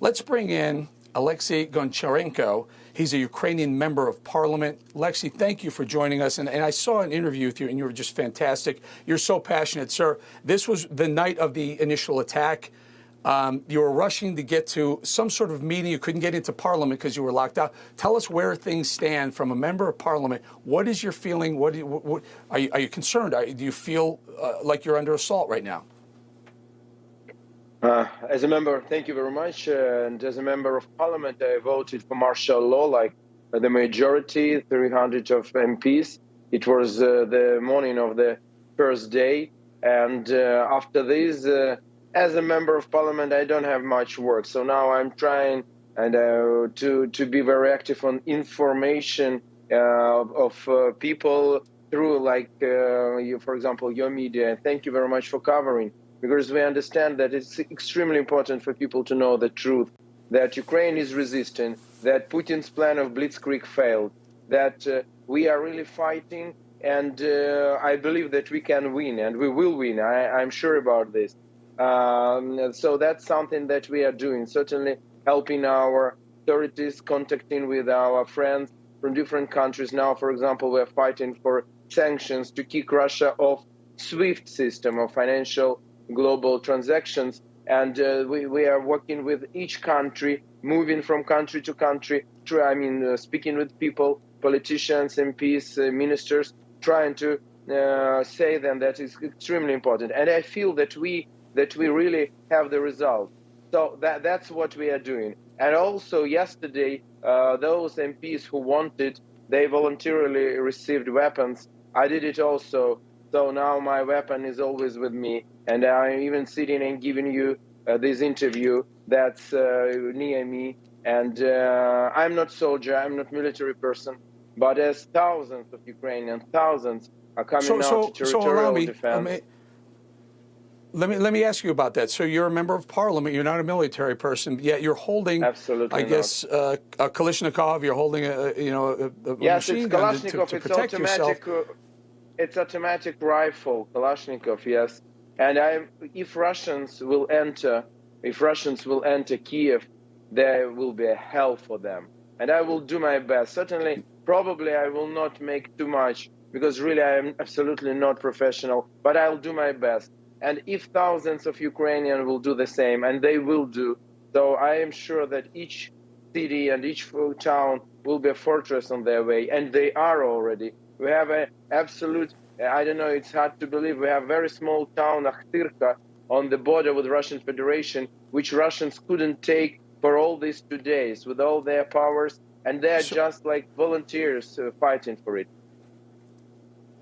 Let's bring in Alexey Goncharenko. He's a Ukrainian member of parliament. Alexey, thank you for joining us. And I saw an interview with you, and you were just fantastic. You're so passionate, sir. This was the night of the initial attack. You were rushing to get to some sort of meeting. You couldn't get into parliament because you were locked out. Tell us where things stand from a member of parliament. What is your feeling? Are you concerned? Do you feel like you're under assault right now? As a member, thank you very much. And as a member of parliament, I voted for martial law, like the majority, 300 of MPs. It was the morning of the first day. And after this, as a member of parliament, I don't have much work. So now I'm trying to be very active on information of people through, like, for example, your media. Thank you very much for covering. Because we understand that it's extremely important for people to know the truth, that Ukraine is resisting, that Putin's plan of blitzkrieg failed, that we are really fighting, and I believe that we can win, and we will win. I'm sure about this. So that's something that we are doing, certainly helping our authorities, contacting with our friends from different countries. Now, for example, we're fighting for sanctions to kick Russia off SWIFT system of financial global transactions, and we are working with each country, moving from country to country, speaking with people, politicians, MPs, ministers, trying to say them that is extremely important. And I feel that we really have the result. So that's what we are doing. And also yesterday, those MPs who wanted, they voluntarily received weapons. I did it also. So now my weapon is always with me, and I'm even sitting and giving you this interview that's near me. And I'm not soldier, I'm not military person, but as thousands of Ukrainians, thousands are coming out to territorial defense. Let me ask you about that. So you're a member of parliament, you're not a military person, yet you're holding, Absolutely I guess, a Kalashnikov, you're holding a machine gun to protect yourself. It's automatic rifle, Kalashnikov, yes. And if Russians will enter Kiev, there will be a hell for them. And I will do my best. Certainly, probably I will not make too much, because really I am absolutely not professional, but I'll do my best. And if thousands of Ukrainians will do the same, and they will do, so I am sure that each city and each town will be a fortress on their way, and they are already. We have an absolute, I don't know, it's hard to believe, we have a very small town, Akhtirka, on the border with Russian Federation, which Russians couldn't take for all these 2 days with all their powers, and they're just like volunteers fighting for it.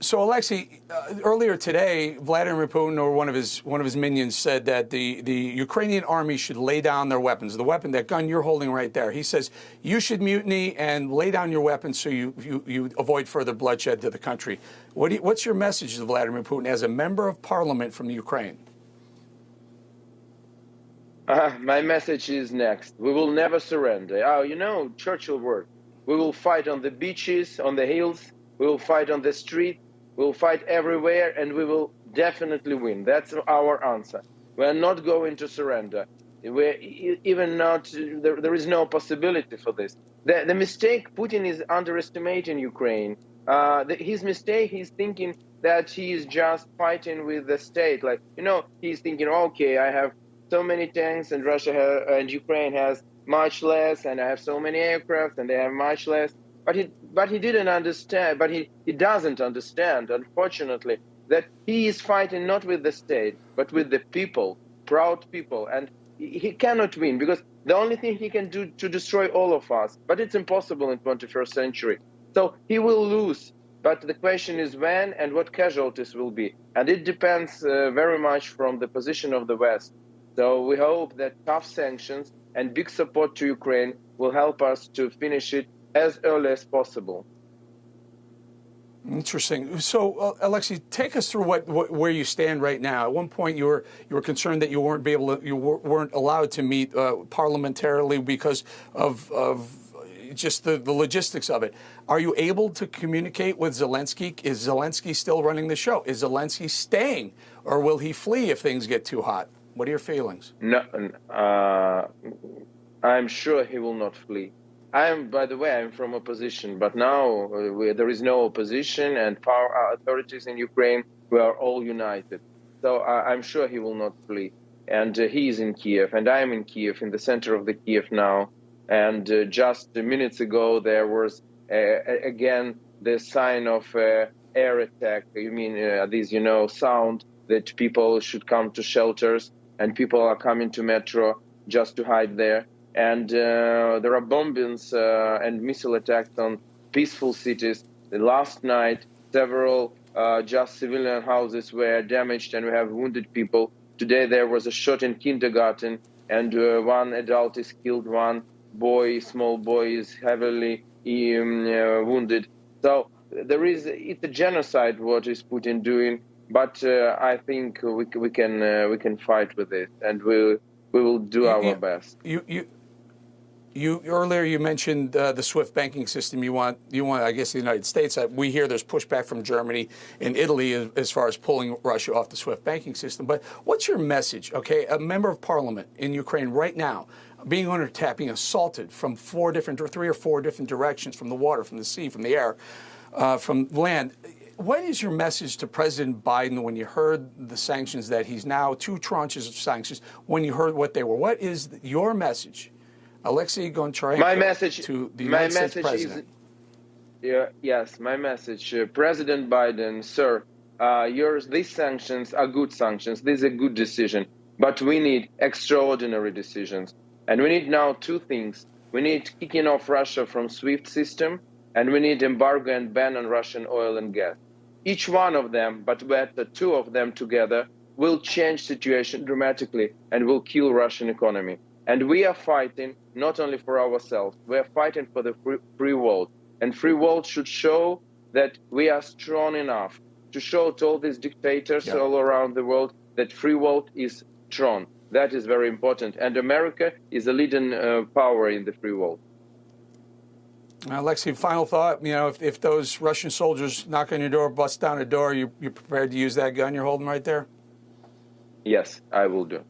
So, Alexey, earlier today, Vladimir Putin or one of his minions said that the Ukrainian army should lay down their weapons. The weapon, that gun you're holding right there. He says you should mutiny and lay down your weapons so you avoid further bloodshed to the country. What's your message to Vladimir Putin as a member of parliament from the Ukraine? My message is next. We will never surrender. Oh, you know, Churchill word. We will fight on the beaches, on the hills. We will fight on the street. We will fight everywhere, and we will definitely win. That's our answer. We are not going to surrender. We're even not. There is no possibility for this. The mistake, Putin is underestimating Ukraine. His mistake, he's thinking that he is just fighting with the state. Like, you know, he's thinking, okay, I have so many tanks, and Russia and Ukraine has much less, and I have so many aircraft, and they have much less. But he didn't understand, but he doesn't understand, unfortunately, that he is fighting not with the state, but with the people, proud people. And he cannot win, because the only thing he can do to destroy all of us, but it's impossible in 21st century. So he will lose. But the question is when and what casualties will be. And it depends very much from the position of the West. So we hope that tough sanctions and big support to Ukraine will help us to finish it as early as possible. Interesting. So, Alexey, take us through where you stand right now. At one point, you were concerned that you weren't allowed to meet parliamentarily because of just the logistics of it. Are you able to communicate with Zelensky? Is Zelensky still running the show? Is Zelensky staying, or will he flee if things get too hot? What are your feelings? No, I'm sure he will not flee. By the way, I'm from opposition, but now there is no opposition, and our authorities in Ukraine, we are all united. So I'm sure he will not flee. And he is in Kiev, and I am in Kiev, in the center of the Kiev now. And just minutes ago, there was again the sign of air attack. You mean this, sound that people should come to shelters, and people are coming to metro just to hide there. And there are bombings and missile attacks on peaceful cities. Last night, several just civilian houses were damaged, and we have wounded people. Today, there was a shot in kindergarten, and one adult is killed, one small boy, is heavily wounded. So it's a genocide what is Putin doing, but I think we can fight with it, and we will do our best. You earlier you mentioned the SWIFT banking system. You want I guess the United States. We hear there's pushback from Germany and Italy as far as pulling Russia off the SWIFT banking system. But what's your message? Okay, a member of parliament in Ukraine right now being under attack, being assaulted from three or four different directions, from the water, from the sea, from the air, from land. What is your message to President Biden when you heard the sanctions that he's now, 2 tranches of sanctions, when you heard what they were? What is your message? Alexey Goncharenko to the United States President. Yes, my message, President Biden, sir, these sanctions are good sanctions. This is a good decision, but we need extraordinary decisions. And we need now 2 things. We need kicking off Russia from SWIFT system, and we need embargo and ban on Russian oil and gas. Each one of them, but the 2 of them together, will change situation dramatically and will kill Russian economy. And we are fighting not only for ourselves, we are fighting for the free world. And free world should show that we are strong enough to show to all these dictators all around the world that free world is strong. That is very important. And America is a leading power in the free world. Alexey, final thought. If those Russian soldiers knock on your door, bust down a door, you're prepared to use that gun you're holding right there? Yes, I will do.